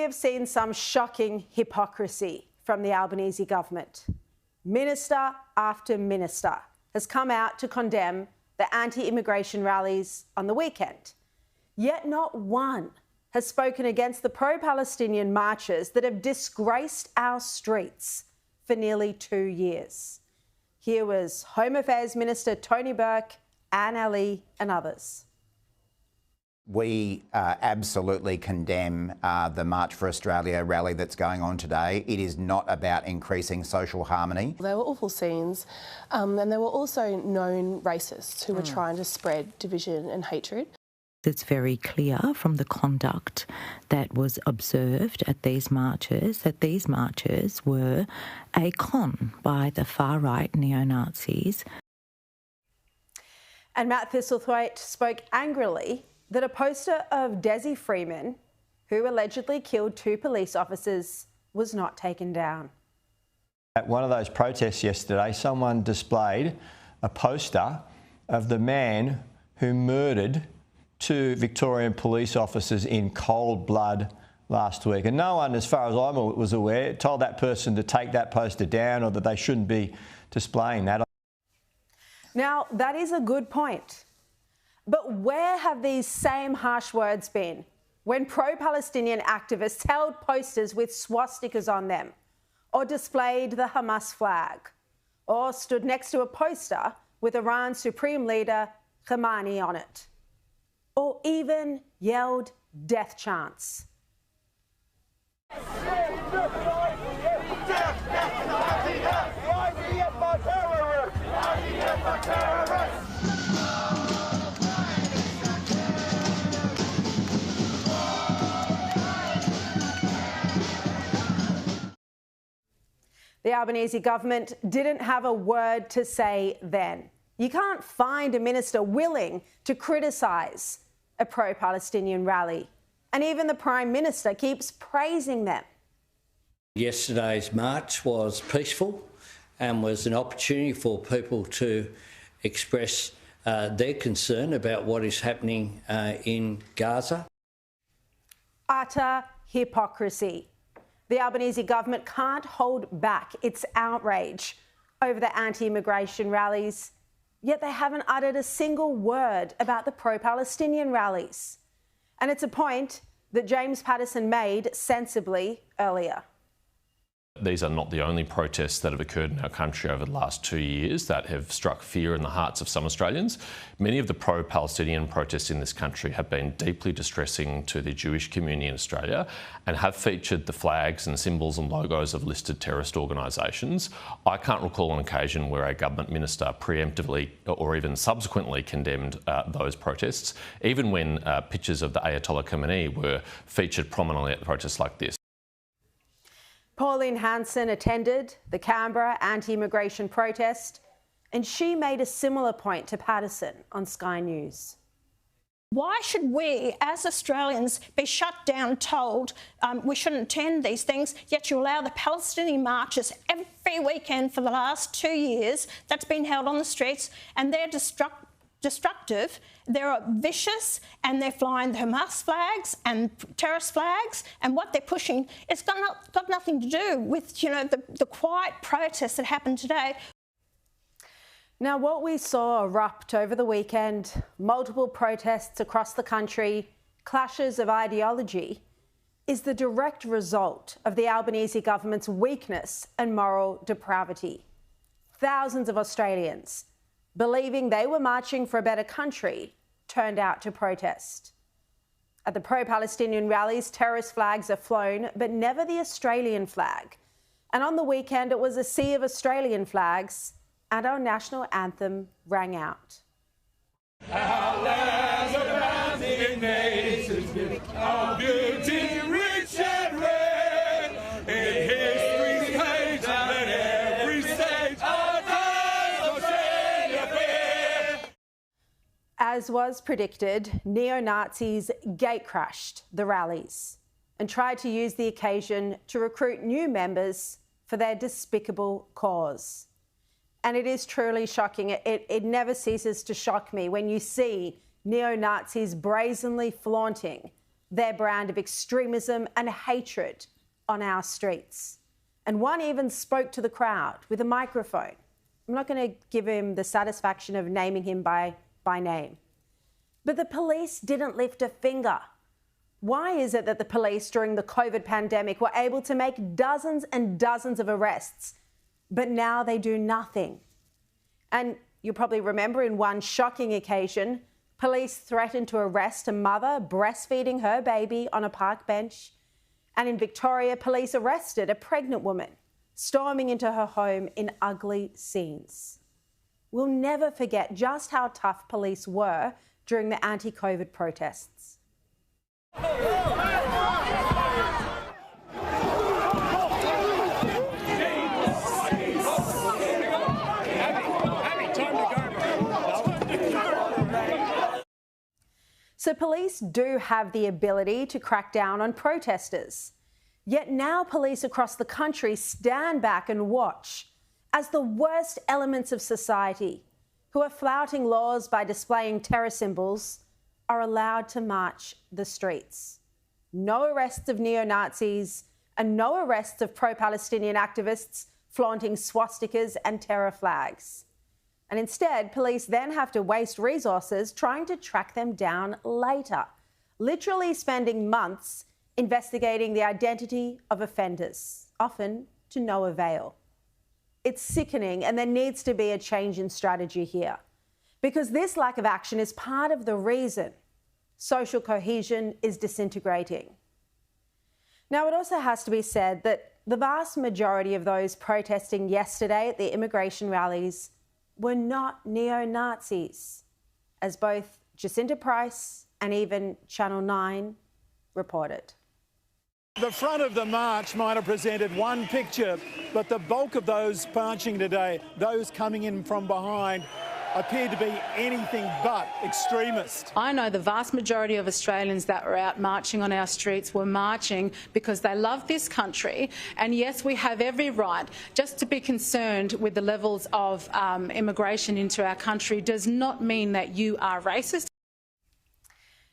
we have seen some shocking hypocrisy from the Albanese government. Minister after minister has come out to condemn the anti-immigration rallies on the weekend. Yet not one has spoken against the pro-Palestinian marches that have disgraced our streets for nearly 2 years. Here was Home Affairs Minister Tony Burke, Anne Alley and others. We absolutely condemn the March for Australia rally that's going on today. It is not about increasing social harmony. They were awful scenes, and there were also known racists who were trying to spread division and hatred. It's very clear from the conduct that was observed at these marches that these marches were a con by the far-right neo-Nazis. And Matt Thistlethwaite spoke angrily that a poster of Desi Freeman, who allegedly killed 2 police officers, was not taken down. At one of those protests yesterday, someone displayed a poster of the man who murdered 2 Victorian police officers in cold blood last week. And no one, as far as I was aware, told that person to take that poster down or that they shouldn't be displaying that. Now, that is a good point. But where have these same harsh words been when pro-Palestinian activists held posters with swastikas on them, or displayed the Hamas flag, or stood next to a poster with Iran's Supreme Leader Khamenei on it, or even yelled death chants? The Albanese government didn't have a word to say then. You can't find a minister willing to criticise a pro-Palestinian rally. And even the Prime Minister keeps praising them. Yesterday's march was peaceful and was an opportunity for people to express their concern about what is happening in Gaza. Utter hypocrisy. The Albanese government can't hold back its outrage over the anti-immigration rallies, yet they haven't uttered a single word about the pro-Palestinian rallies. And it's a point that James Paterson made sensibly earlier. These are not the only protests that have occurred in our country over the last 2 years that have struck fear in the hearts of some Australians. Many of the pro-Palestinian protests in this country have been deeply distressing to the Jewish community in Australia and have featured the flags and symbols and logos of listed terrorist organisations. I can't recall an occasion where a government minister preemptively or even subsequently condemned those protests, even when pictures of the Ayatollah Khamenei were featured prominently at protests like this. Pauline Hanson attended the Canberra anti-immigration protest, and she made a similar point to Paterson on Sky News. Why should we, as Australians, be shut down, told we shouldn't attend these things, yet you allow the Palestinian marches every weekend for the last 2 years that's been held on the streets, and they're destructive, they're vicious, and they're flying the Hamas flags and terrorist flags, and what they're pushing, it's got nothing to do with, the quiet protests that happened today. Now, what we saw erupt over the weekend, multiple protests across the country, clashes of ideology, is the direct result of the Albanese government's weakness and moral depravity. Thousands of Australians, believing they were marching for a better country, turned out to protest. At the pro-Palestinian rallies, terrorist flags are flown, but never the Australian flag. And on the weekend, it was a sea of Australian flags, and our national anthem rang out. Our lands abounding nations, our beauty rich and rare, in history's page and at every stage, our days of shame appear. As was predicted, neo-Nazis gate-crashed the rallies and tried to use the occasion to recruit new members for their despicable cause. And it is truly shocking. It never ceases to shock me when you see neo-Nazis brazenly flaunting their brand of extremism and hatred on our streets. And one even spoke to the crowd with a microphone. I'm not going to give him the satisfaction of naming him by name. But the police didn't lift a finger. Why is it that the police during the COVID pandemic were able to make dozens and dozens of arrests, but now they do nothing? And you'll probably remember in one shocking occasion, police threatened to arrest a mother breastfeeding her baby on a park bench. And in Victoria, police arrested a pregnant woman storming into her home in ugly scenes. We'll never forget just how tough police were during the anti-COVID protests. So police do have the ability to crack down on protesters. Yet now police across the country stand back and watch as the worst elements of society, who are flouting laws by displaying terror symbols, are allowed to march the streets. No arrests of neo-Nazis and no arrests of pro-Palestinian activists flaunting swastikas and terror flags. And instead, police then have to waste resources trying to track them down later, literally spending months investigating the identity of offenders, often to no avail. It's sickening, and there needs to be a change in strategy here, because this lack of action is part of the reason social cohesion is disintegrating. Now, it also has to be said that the vast majority of those protesting yesterday at the immigration rallies were not neo-Nazis, as both Jacinta Price and even Channel 9 reported. The front of the march might have presented one picture, but the bulk of those marching today, those coming in from behind, appeared to be anything but extremist. I know the vast majority of Australians that were out marching on our streets were marching because they love this country, and yes, we have every right. Just to be concerned with the levels of immigration into our country does not mean that you are racist.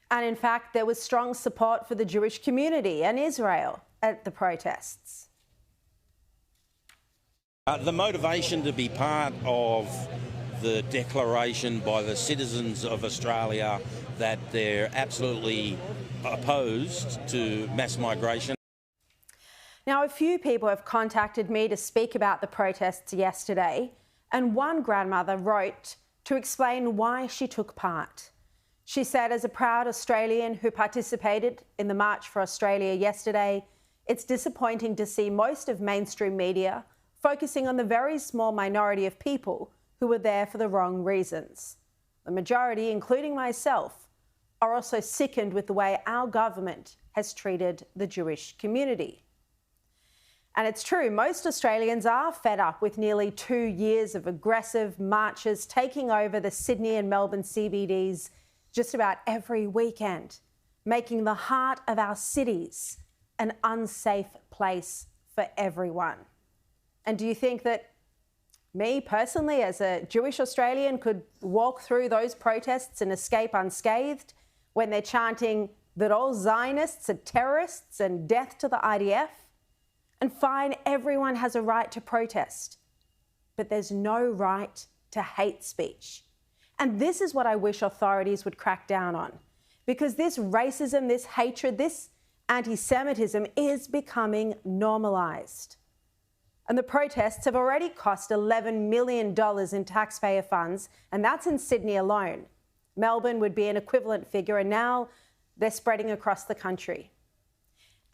And in fact, there was strong support for the Jewish community and Israel at the protests. The motivation to be part of the declaration by the citizens of Australia that they're absolutely opposed to mass migration. Now, a few people have contacted me to speak about the protests yesterday, and one grandmother wrote to explain why she took part. She said, as a proud Australian who participated in the March for Australia yesterday, it's disappointing to see most of mainstream media focusing on the very small minority of people who were there for the wrong reasons. The majority, including myself, are also sickened with the way our government has treated the Jewish community. And it's true, most Australians are fed up with nearly 2 years of aggressive marches taking over the Sydney and Melbourne CBDs just about every weekend, making the heart of our cities an unsafe place for everyone. And do you think that me personally, as a Jewish Australian, could walk through those protests and escape unscathed when they're chanting that all Zionists are terrorists and death to the IDF? And fine, everyone has a right to protest, but there's no right to hate speech. And this is what I wish authorities would crack down on, because this racism, this hatred, this anti-Semitism is becoming normalised. And the protests have already cost $11 million in taxpayer funds, and that's in Sydney alone. Melbourne would be an equivalent figure, and now they're spreading across the country.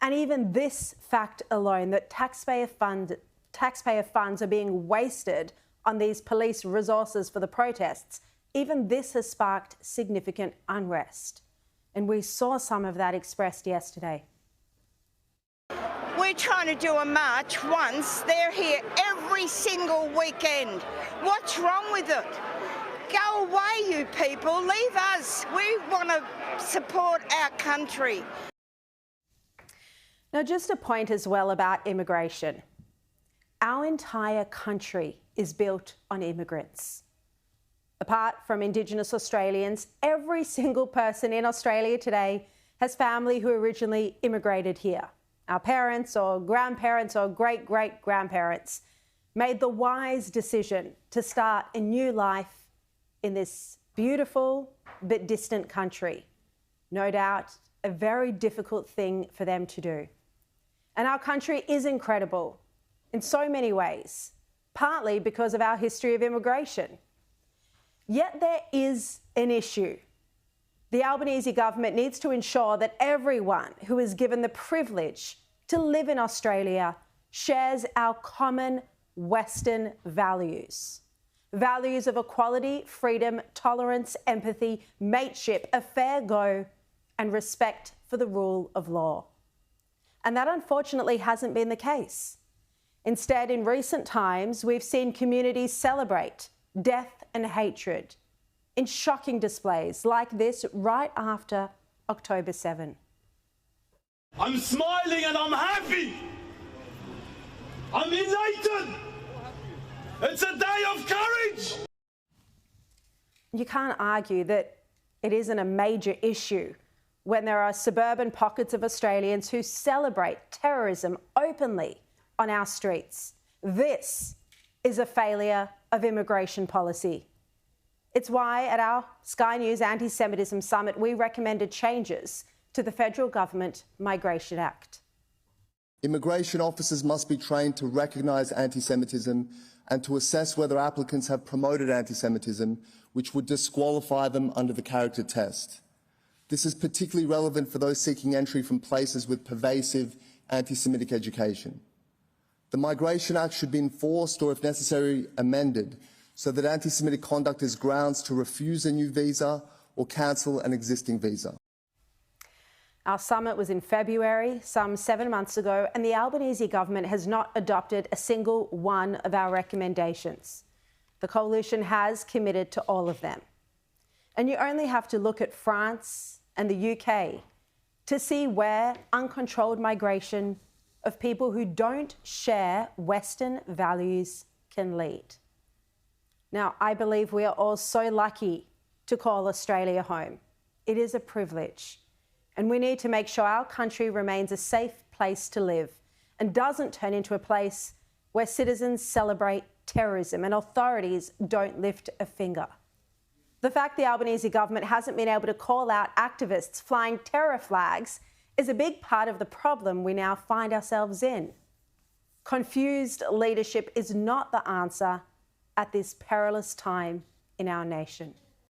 And even this fact alone, that taxpayer funds are being wasted on these police resources for the protests, even this has sparked significant unrest. And we saw some of that expressed yesterday. We're trying to do a march once. They're here every single weekend. What's wrong with it? Go away, you people. Leave us. We want to support our country. Now, just a point as well about immigration. Our entire country is built on immigrants. Apart from Indigenous Australians, every single person in Australia today has family who originally immigrated here. Our parents or grandparents or great-great-grandparents made the wise decision to start a new life in this beautiful but distant country. No doubt a very difficult thing for them to do. And our country is incredible in so many ways, partly because of our history of immigration. Yet there is an issue. The Albanese government needs to ensure that everyone who is given the privilege to live in Australia shares our common Western values. Values of equality, freedom, tolerance, empathy, mateship, a fair go, and respect for the rule of law. And that unfortunately hasn't been the case. Instead, in recent times, we've seen communities celebrate death and hatred in shocking displays like this right after October 7. I'm smiling and I'm happy. I'm elated. It's a day of courage. You can't argue that it isn't a major issue when there are suburban pockets of Australians who celebrate terrorism openly on our streets. This is a failure of immigration policy. It's why at our Sky News Anti-Semitism Summit we recommended changes to the Federal Government Migration Act. Immigration officers must be trained to recognise anti-Semitism and to assess whether applicants have promoted anti-Semitism, which would disqualify them under the character test. This is particularly relevant for those seeking entry from places with pervasive anti-Semitic education. The Migration Act should be enforced or, if necessary, amended so that anti-Semitic conduct is grounds to refuse a new visa or cancel an existing visa. Our summit was in February, some 7 months ago, and the Albanese government has not adopted a single one of our recommendations. The coalition has committed to all of them. And you only have to look at France and the UK to see where uncontrolled migration of people who don't share Western values can lead. Now, I believe we are all so lucky to call Australia home. It is a privilege. And we need to make sure our country remains a safe place to live and doesn't turn into a place where citizens celebrate terrorism and authorities don't lift a finger. The fact the Albanese government hasn't been able to call out activists flying terror flags is a big part of the problem we now find ourselves in. Confused leadership is not the answer at this perilous time in our nation.